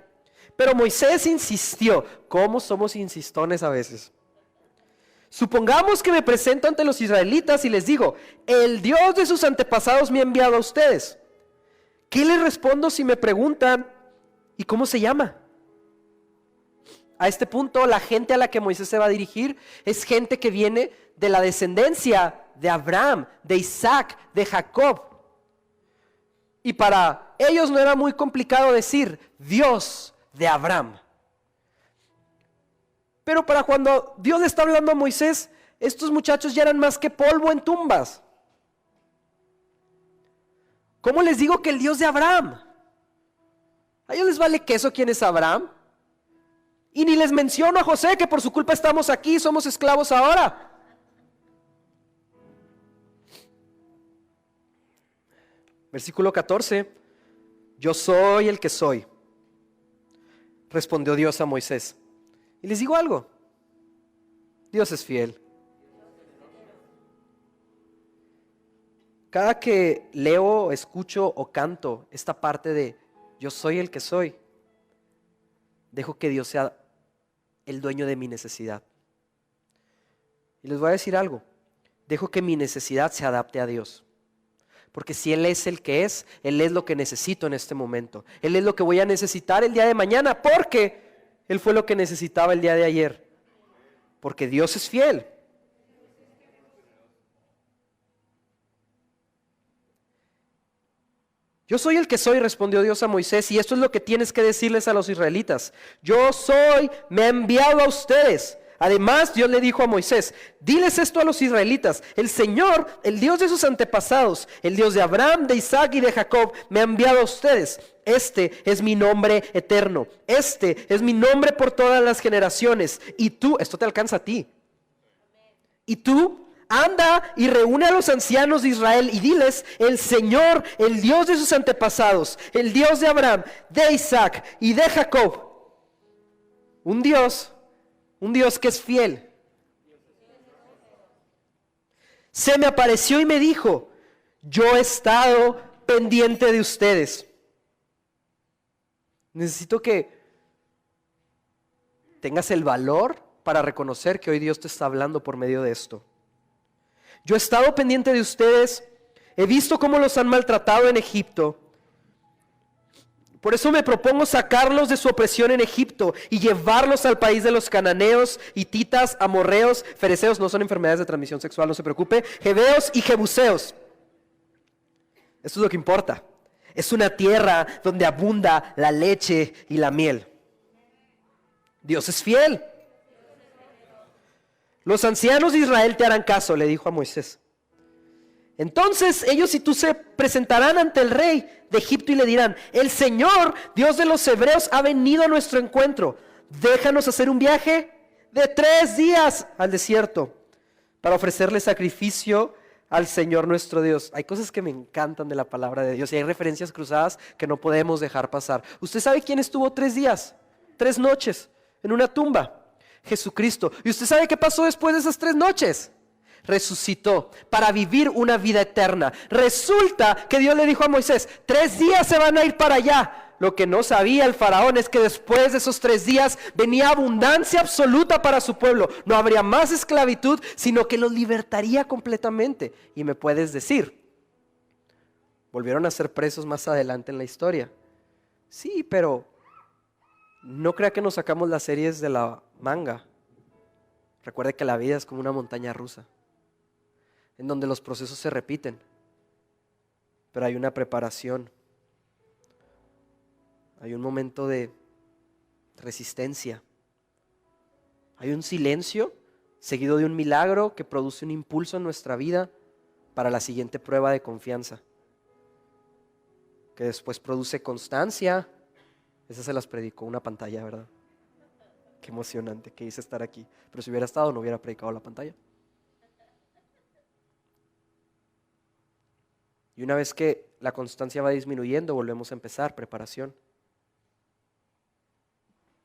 Pero Moisés insistió. ¿Cómo somos insistones a veces? Supongamos que me presento ante los israelitas y les digo: el Dios de sus antepasados me ha enviado a ustedes. ¿Qué les respondo si me preguntan: ¿y cómo se llama? A este punto, la gente a la que Moisés se va a dirigir es gente que viene de la descendencia de Abraham, de Isaac, de Jacob. Y para ellos no era muy complicado decir Dios de Abraham. Pero para cuando Dios le está hablando a Moisés, estos muchachos ya eran más que polvo en tumbas. ¿Cómo les digo que el Dios de Abraham? A ellos les vale queso quién es Abraham. Y ni les menciono a José, que por su culpa estamos aquí, somos esclavos ahora. Versículo 14. Yo soy el que soy, respondió Dios a Moisés. Y les digo algo: Dios es fiel. Cada que leo, escucho o canto esta parte de yo soy el que soy, dejo que Dios sea el dueño de mi necesidad. Y les voy a decir algo: dejo que mi necesidad se adapte a Dios. Porque si Él es el que es, Él es lo que necesito en este momento. Él es lo que voy a necesitar el día de mañana, porque Él fue lo que necesitaba el día de ayer. Porque Dios es fiel. Yo soy el que soy, respondió Dios a Moisés, y esto es lo que tienes que decirles a los israelitas. Yo soy, me ha enviado a ustedes. Además, Dios le dijo a Moisés: diles esto a los israelitas: el Señor, el Dios de sus antepasados, el Dios de Abraham, de Isaac y de Jacob, me ha enviado a ustedes. Este es mi nombre eterno. Este es mi nombre por todas las generaciones. Y tú, esto te alcanza a ti. Y tú, anda y reúne a los ancianos de Israel y diles: el Señor, el Dios de sus antepasados, el Dios de Abraham, de Isaac y de Jacob, un Dios que es fiel, se me apareció y me dijo: yo he estado pendiente de ustedes. Necesito que tengas el valor para reconocer que hoy Dios te está hablando por medio de esto. Yo he estado pendiente de ustedes, he visto cómo los han maltratado en Egipto. Por eso me propongo sacarlos de su opresión en Egipto y llevarlos al país de los cananeos, hititas, amorreos, fereceos, no son enfermedades de transmisión sexual, no se preocupe, jebeos y jebuseos. Esto es lo que importa. Es una tierra donde abunda la leche y la miel. Dios es fiel. Los ancianos de Israel te harán caso, le dijo a Moisés. Entonces ellos y tú se presentarán ante el rey de Egipto y le dirán: el Señor, Dios de los hebreos, ha venido a nuestro encuentro. Déjanos hacer un viaje de 3 días al desierto para ofrecerle sacrificio al Señor nuestro Dios. Hay cosas que me encantan de la palabra de Dios y hay referencias cruzadas que no podemos dejar pasar. ¿Usted sabe quién estuvo 3 días, 3 noches en una tumba? Jesucristo. ¿Y usted sabe qué pasó después de esas 3 noches? Resucitó para vivir una vida eterna. Resulta que Dios le dijo a Moisés: 3 días se van a ir para allá. Lo que no sabía el faraón es que después de esos 3 días venía abundancia absoluta para su pueblo. No habría más esclavitud, sino que los libertaría completamente. Y me puedes decir: volvieron a ser presos más adelante en la historia. Sí, pero no crea que nos sacamos las series de la manga. Recuerde que la vida es como una montaña rusa, en donde los procesos se repiten, pero hay una preparación. Hay un momento de resistencia. Hay un silencio seguido de un milagro que produce un impulso en nuestra vida para la siguiente prueba de confianza, que después produce constancia. Esas se las predicó una pantalla, ¿verdad? Qué emocionante, que hice estar aquí. Pero si hubiera estado, no hubiera predicado la pantalla. Y una vez que la constancia va disminuyendo, volvemos a empezar, preparación.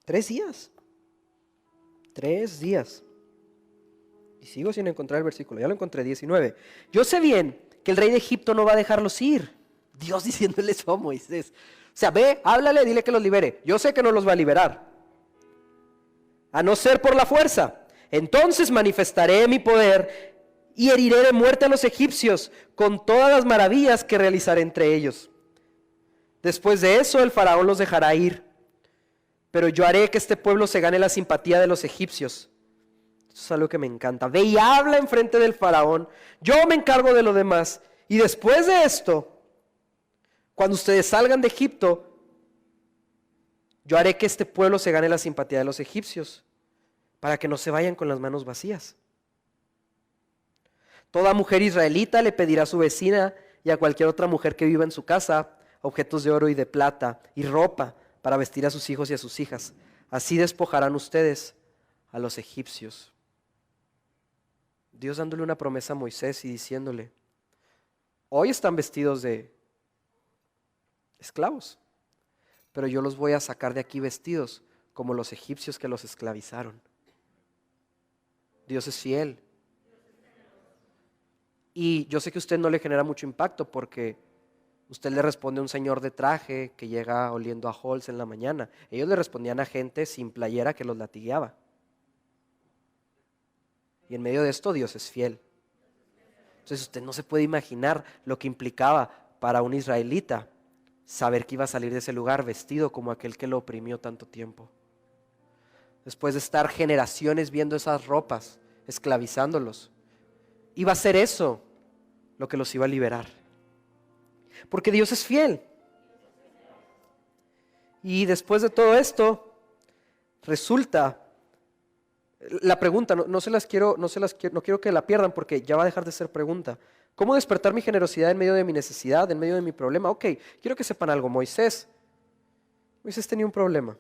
3 días. 3 días. Y sigo sin encontrar el versículo, ya lo encontré, 19. Yo sé bien que el rey de Egipto no va a dejarlos ir. Dios diciéndole eso a Moisés. O sea, ve, háblale, dile que los libere. Yo sé que no los va a liberar, a no ser por la fuerza. Entonces manifestaré mi poder y heriré de muerte a los egipcios con todas las maravillas que realizaré entre ellos. Después de eso el faraón los dejará ir, pero yo haré que este pueblo se gane la simpatía de los egipcios. Esto es algo que me encanta. Ve y habla enfrente del faraón, yo me encargo de lo demás. Y después de esto, cuando ustedes salgan de Egipto, yo haré que este pueblo se gane la simpatía de los egipcios, para que no se vayan con las manos vacías. Toda mujer israelita le pedirá a su vecina y a cualquier otra mujer que viva en su casa objetos de oro y de plata y ropa para vestir a sus hijos y a sus hijas. Así despojarán ustedes a los egipcios. Dios dándole una promesa a Moisés y diciéndole, hoy están vestidos de esclavos, pero yo los voy a sacar de aquí vestidos como los egipcios que los esclavizaron. Dios es fiel. Y yo sé que a usted no le genera mucho impacto porque usted le responde a un señor de traje que llega oliendo a Halls en la mañana. Ellos le respondían a gente sin playera que los latigueaba. Y en medio de esto Dios es fiel. Entonces usted no se puede imaginar lo que implicaba para un israelita saber que iba a salir de ese lugar vestido como aquel que lo oprimió tanto tiempo. Después de estar generaciones viendo esas ropas, esclavizándolos, iba a ser eso lo que los iba a liberar. Porque Dios es fiel. Y después de todo esto, resulta, la pregunta, no quiero que la pierdan porque ya va a dejar de ser pregunta. ¿Cómo despertar mi generosidad en medio de mi necesidad, en medio de mi problema? Ok, quiero que sepan algo. Moisés tenía un problema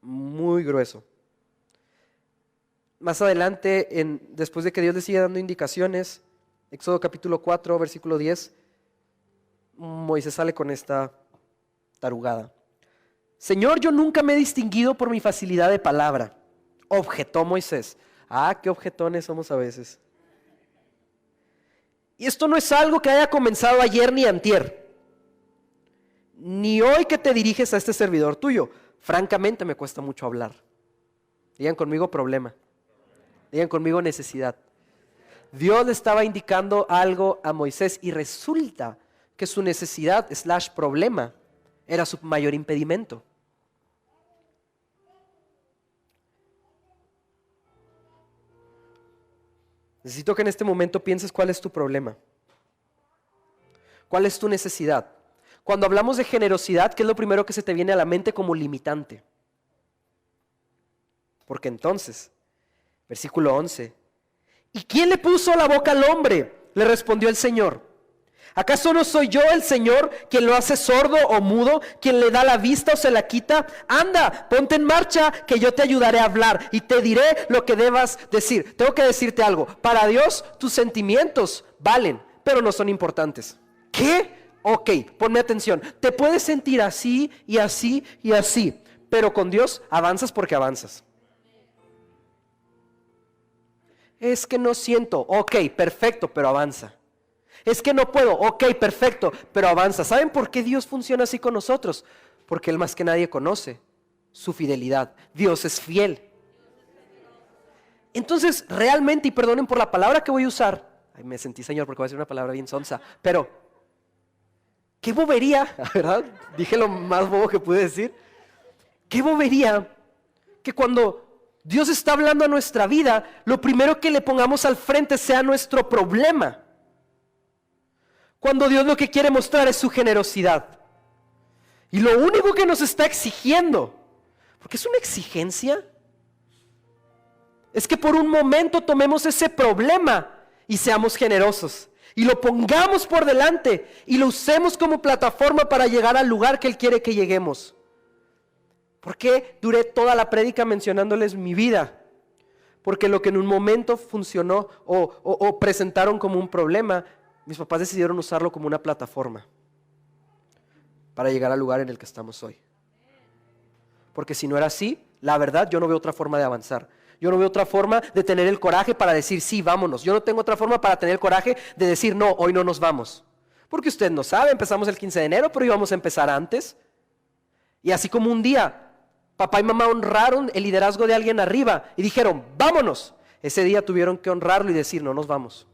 muy grueso. Más adelante, después de que Dios le sigue dando indicaciones, Éxodo capítulo 4, versículo 10, Moisés sale con esta tarugada. Señor, yo nunca me he distinguido por mi facilidad de palabra, objetó Moisés. Qué objetones somos a veces. Y esto no es algo que haya comenzado ayer ni antier, ni hoy que te diriges a este servidor tuyo. Francamente me cuesta mucho hablar. Digan conmigo problema. Digan conmigo necesidad. Dios le estaba indicando algo a Moisés y resulta que su necesidad / problema era su mayor impedimento. Necesito que en este momento pienses cuál es tu problema. ¿Cuál es tu necesidad? Cuando hablamos de generosidad, ¿qué es lo primero que se te viene a la mente como limitante? Porque entonces, versículo 11, ¿y quién le puso la boca al hombre? Le respondió el Señor. ¿Acaso no soy yo el Señor quien lo hace sordo o mudo, quien le da la vista o se la quita? Anda, ponte en marcha que yo te ayudaré a hablar y te diré lo que debas decir. Tengo que decirte algo. Para Dios tus sentimientos valen, pero no son importantes. ¿Qué? Ok, ponme atención. Te puedes sentir así y así y así, pero con Dios avanzas porque avanzas. Es que no siento. Ok, perfecto, pero avanza. Es que no puedo. Ok, perfecto, pero avanza. ¿Saben por qué Dios funciona así con nosotros? Porque Él más que nadie conoce su fidelidad. Dios es fiel. Entonces, realmente, y perdonen por la palabra que voy a usar. Ay, me sentí, Señor, porque voy a decir una palabra bien sonsa. Pero, qué bobería, ¿verdad? Dije lo más bobo que pude decir. Qué bobería que cuando Dios está hablando a nuestra vida, lo primero que le pongamos al frente sea nuestro problema. Cuando Dios lo que quiere mostrar es su generosidad. Y lo único que nos está exigiendo, porque es una exigencia, es que por un momento tomemos ese problema y seamos generosos. Y lo pongamos por delante y lo usemos como plataforma para llegar al lugar que Él quiere que lleguemos. ¿Por qué duré toda la prédica mencionándoles mi vida? Porque lo que en un momento funcionó o presentaron como un problema, mis papás decidieron usarlo como una plataforma para llegar al lugar en el que estamos hoy. Porque si no era así, la verdad, yo no veo otra forma de avanzar. Yo no veo otra forma de tener el coraje para decir, sí, vámonos. Yo no tengo otra forma para tener el coraje de decir, no, hoy no nos vamos. Porque usted no sabe, empezamos el 15 de enero, pero íbamos a empezar antes. Y así como un día, papá y mamá honraron el liderazgo de alguien arriba y dijeron, vámonos. Ese día tuvieron que honrarlo y decir, no nos vamos.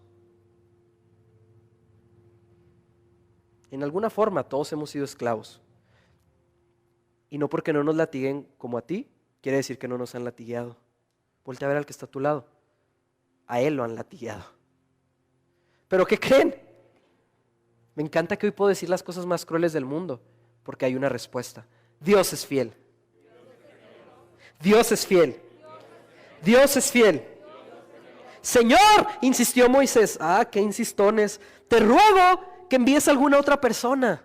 En alguna forma todos hemos sido esclavos. Y no porque no nos latiguen como a ti, quiere decir que no nos han latigueado. Voltea a ver al que está a tu lado. A él lo han latigueado. ¿Pero qué creen? Me encanta que hoy puedo decir las cosas más crueles del mundo, porque hay una respuesta. Dios es fiel. Dios es fiel. Dios es fiel. Señor, insistió Moisés. Ah, qué insistones. Te ruego que envíes a alguna otra persona.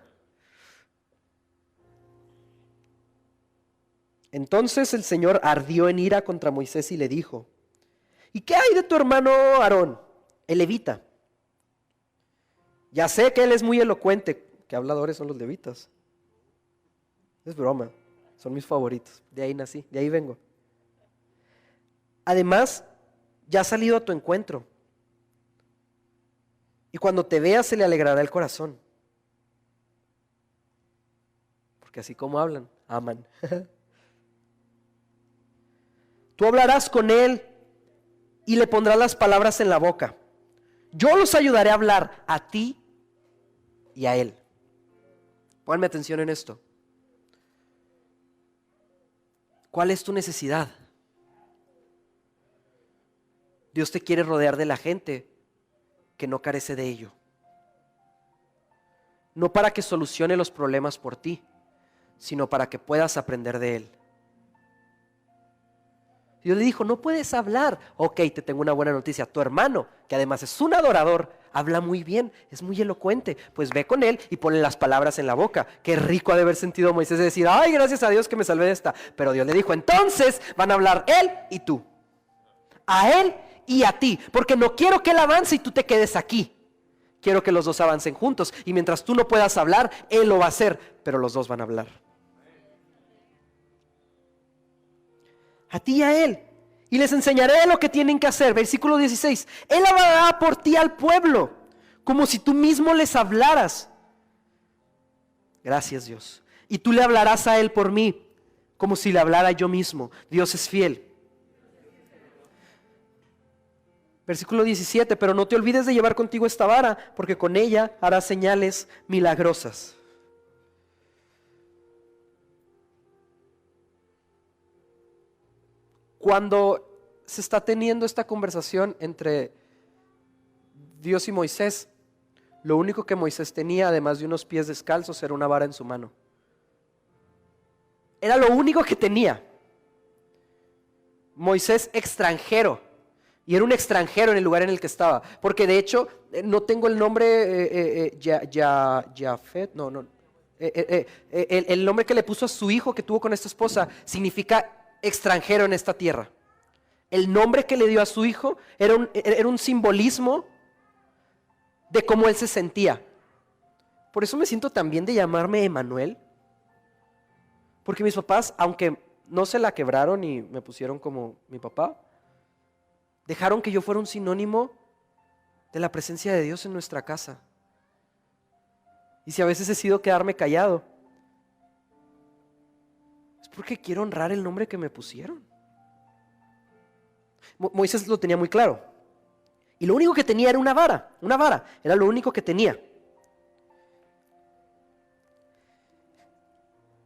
Entonces el Señor ardió en ira contra Moisés y le dijo, ¿y qué hay de tu hermano Aarón, el levita? Ya sé que él es muy elocuente. ¿Qué habladores son los levitas? Es broma, son mis favoritos. De ahí nací, de ahí vengo. Además, ya ha salido a tu encuentro. Y cuando te vea se le alegrará el corazón. Porque así como hablan, aman. Tú hablarás con él y le pondrás las palabras en la boca. Yo los ayudaré a hablar a ti y a él. Pónganme atención en esto. ¿Cuál es tu necesidad? Dios te quiere rodear de la gente que no carece de ello. No para que solucione los problemas por ti, sino para que puedas aprender de él. Dios le dijo, no puedes hablar. Ok, te tengo una buena noticia. Tu hermano, que además es un adorador, habla muy bien, es muy elocuente. Pues ve con él y ponle las palabras en la boca. Qué rico ha de haber sentido Moisés de decir, ay, gracias a Dios que me salvé de esta. Pero Dios le dijo, entonces van a hablar él y tú. A él y a ti. Porque no quiero que él avance y tú te quedes aquí. Quiero que los dos avancen juntos. Y mientras tú no puedas hablar, él lo va a hacer. Pero los dos van a hablar. A ti y a él, y les enseñaré lo que tienen que hacer. Versículo 16, él hablará por ti al pueblo, como si tú mismo les hablaras. Gracias, Dios. Y tú le hablarás a él por mí, como si le hablara yo mismo. Dios es fiel. Versículo 17, pero no te olvides de llevar contigo esta vara, porque con ella harás señales milagrosas. Cuando se está teniendo esta conversación entre Dios y Moisés, lo único que Moisés tenía, además de unos pies descalzos, era una vara en su mano. Era lo único que tenía. Moisés extranjero, y era un extranjero en el lugar en el que estaba, porque de hecho, no tengo el nombre, Jafet, el nombre que le puso a su hijo que tuvo con esta esposa, significa extranjero en esta tierra. El nombre que le dio a su hijo era un simbolismo de cómo él se sentía. Por eso me siento tan bien de llamarme Emanuel, porque mis papás, aunque no se la quebraron y me pusieron como mi papá, dejaron que yo fuera un sinónimo de la presencia de Dios en nuestra casa. Y si a veces he decidido quedarme callado, porque quiero honrar el nombre que me pusieron. Moisés lo tenía muy claro. Y lo único que tenía era una vara, era lo único que tenía.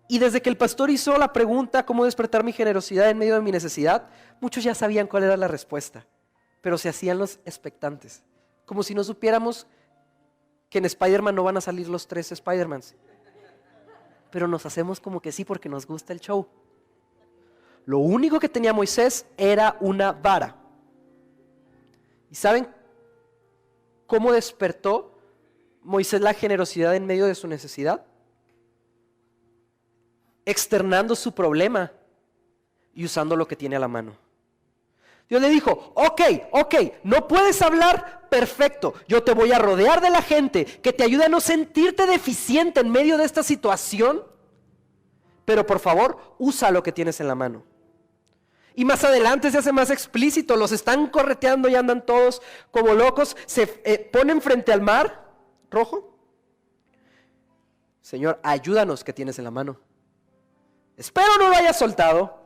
Y desde que el pastor hizo la pregunta, ¿cómo despertar mi generosidad en medio de mi necesidad? Muchos ya sabían cuál era la respuesta, pero se hacían los expectantes. Como si no supiéramos que en Spider-Man no van a salir los 3 Spider-Mans. pero nos hacemos como que sí porque nos gusta el show. Lo único que tenía Moisés era una vara. ¿Y saben cómo despertó Moisés la generosidad en medio de su necesidad? Externando su problema y usando lo que tiene a la mano. Dios le dijo, ok, no puedes hablar, perfecto, yo te voy a rodear de la gente que te ayude a no sentirte deficiente en medio de esta situación, pero por favor, usa lo que tienes en la mano. Y más adelante se hace más explícito, los están correteando y andan todos como locos, se ponen frente al mar rojo. Señor, ayúdanos, que tienes en la mano. Espero no lo hayas soltado.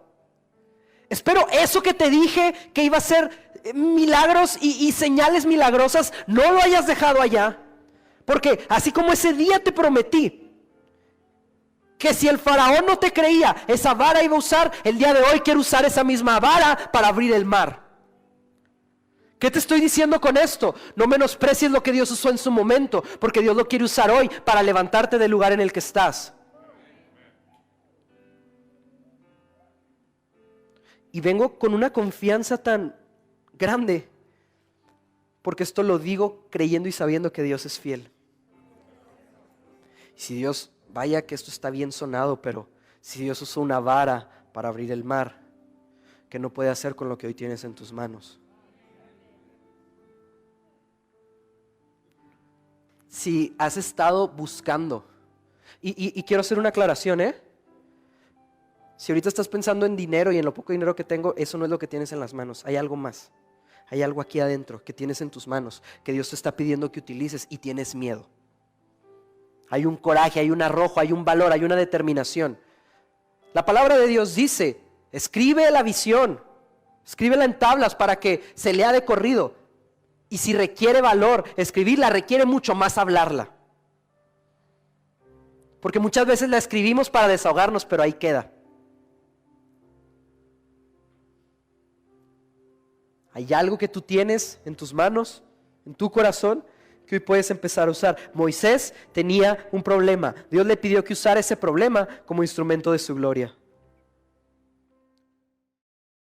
Espero eso que te dije que iba a ser milagros y señales milagrosas, no lo hayas dejado allá. Porque así como ese día te prometí que si el faraón no te creía, esa vara iba a usar, el día de hoy quiero usar esa misma vara para abrir el mar. ¿Qué te estoy diciendo con esto? No menosprecies lo que Dios usó en su momento, porque Dios lo quiere usar hoy para levantarte del lugar en el que estás. Y vengo con una confianza tan grande, porque esto lo digo creyendo y sabiendo que Dios es fiel. Si Dios, vaya que esto está bien sonado, pero si Dios usó una vara para abrir el mar, ¿qué no puede hacer con lo que hoy tienes en tus manos? Si has estado buscando, y quiero hacer una aclaración, si ahorita estás pensando en dinero y en lo poco dinero que tengo, eso no es lo que tienes en las manos. Hay algo más. Hay algo aquí adentro que tienes en tus manos, que Dios te está pidiendo que utilices y tienes miedo. Hay un coraje, hay un arrojo, hay un valor, hay una determinación. La palabra de Dios dice, escribe la visión, escríbela en tablas para que se lea de corrido. Y si requiere valor, escribirla requiere mucho más hablarla. Porque muchas veces la escribimos para desahogarnos, pero ahí queda. Hay algo que tú tienes en tus manos, en tu corazón, que hoy puedes empezar a usar. Moisés tenía un problema. Dios le pidió que usara ese problema como instrumento de su gloria.